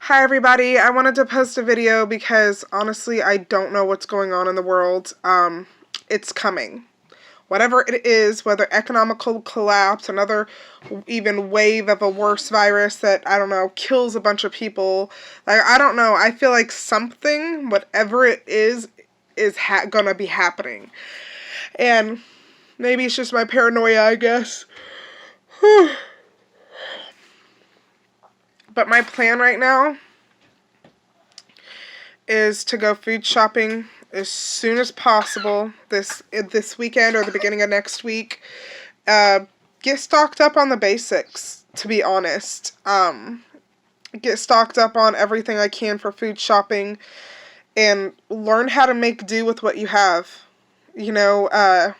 Hi everybody, I wanted to post a video because honestly I don't know what's going on in the world. It's coming. Whatever it is, whether economical collapse, another even wave of a worse virus that, I don't know, kills a bunch of people. Like, I don't know, I feel like something, whatever it is gonna be happening. And maybe it's just my paranoia, I guess. But my plan right now is to go food shopping as soon as possible this weekend or the beginning of next week. Get stocked up on the basics, to be honest. Get stocked up on everything I can for food shopping and learn how to make do with what you have. You know,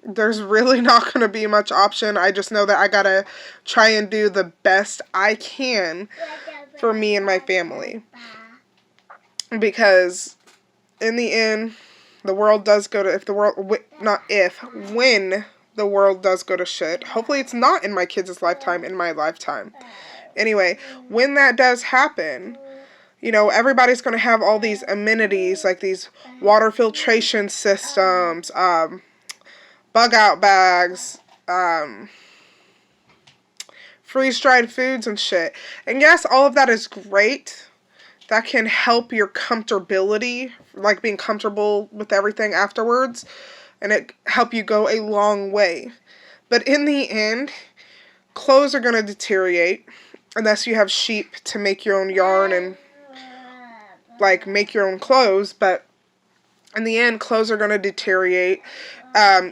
there's really not going to be much option. I just know that I gotta try and do the best I can for me and my family. Because in the end, the world does go to, when the world does go to shit. Hopefully it's not in my kids' lifetime, in my lifetime. Anyway, when that does happen, you know, everybody's going to have all these amenities, like these water filtration systems, bug out bags, freeze-dried foods and shit. And yes, all of that is great. That can help your comfortability, like being comfortable with everything afterwards, and it help you go a long way. But in the end, clothes are going to deteriorate unless you have sheep to make your own yarn and like make your own clothes. But in the end, clothes are going to deteriorate.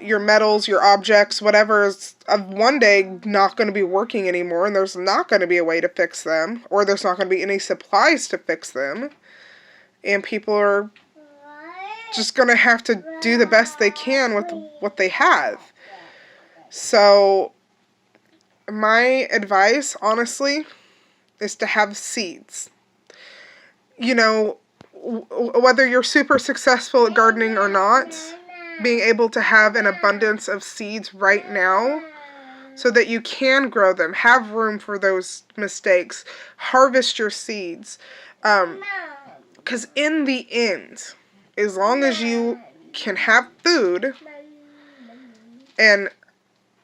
Your metals, your objects, whatever is one day not going to be working anymore, and there's not going to be a way to fix them, or there's not going to be any supplies to fix them, and people are just going to have to do the best they can with what they have. So my advice, honestly, is to have seeds. You know, whether you're super successful at gardening or not, being able to have an abundance of seeds right now so that you can grow them, have room for those mistakes, harvest your seeds. Because in the end, as long as you can have food and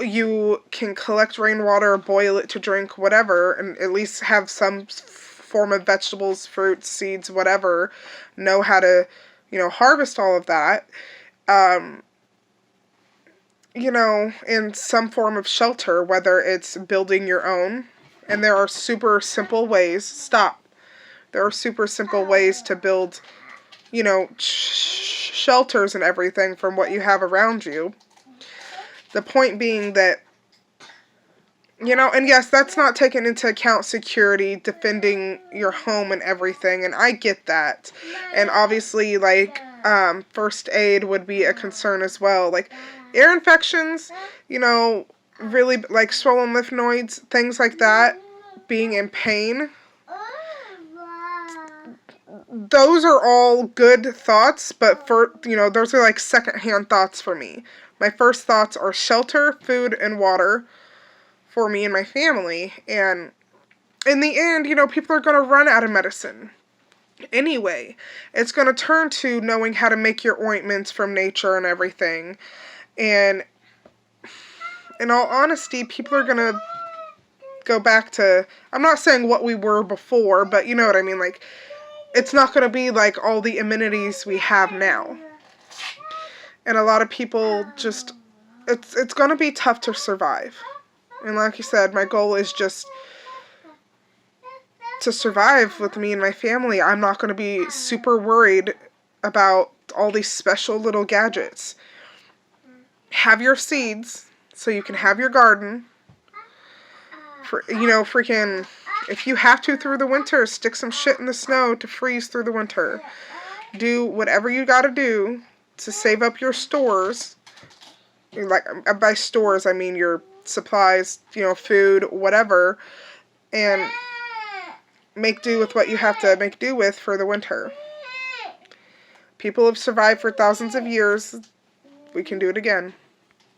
you can collect rainwater, boil it to drink, whatever, and at least have some form of vegetables, fruits, seeds, whatever, know how to, you know, harvest all of that, you know, in some form of shelter, whether it's building your own, and there are super simple ways, there are super simple ways to build, you know, shelters and everything from what you have around you. The point being that, you know, and yes, that's not taking into account security, defending your home and everything, and I get that. And obviously, like, first aid would be a concern as well. Like, ear infections, you know, really, like, swollen lymph nodes, things like that, being in pain. Those are all good thoughts, but you know, those are like secondhand thoughts for me. My first thoughts are shelter, food, and water for me and my family. And in the end, you know, people are going to run out of medicine. Anyway, it's going to turn to knowing how to make your ointments from nature and everything. And in all honesty, people are going to go back to, I'm not saying what we were before, but you know what I mean, like, it's not going to be like all the amenities we have now. And a lot of people just, it's going to be tough to survive. And like you said, my goal is just to survive with me and my family. I'm not going to be super worried about all these special little gadgets. Have your seeds so you can have your garden. You know, freaking, if you have to through the winter, stick some shit in the snow to freeze through the winter. Do whatever you got to do to save up your stores. Like, by stores, I mean your supplies, you know, food, whatever, and make do with what you have to make do with for the winter. People have survived for thousands of years. We can do it again.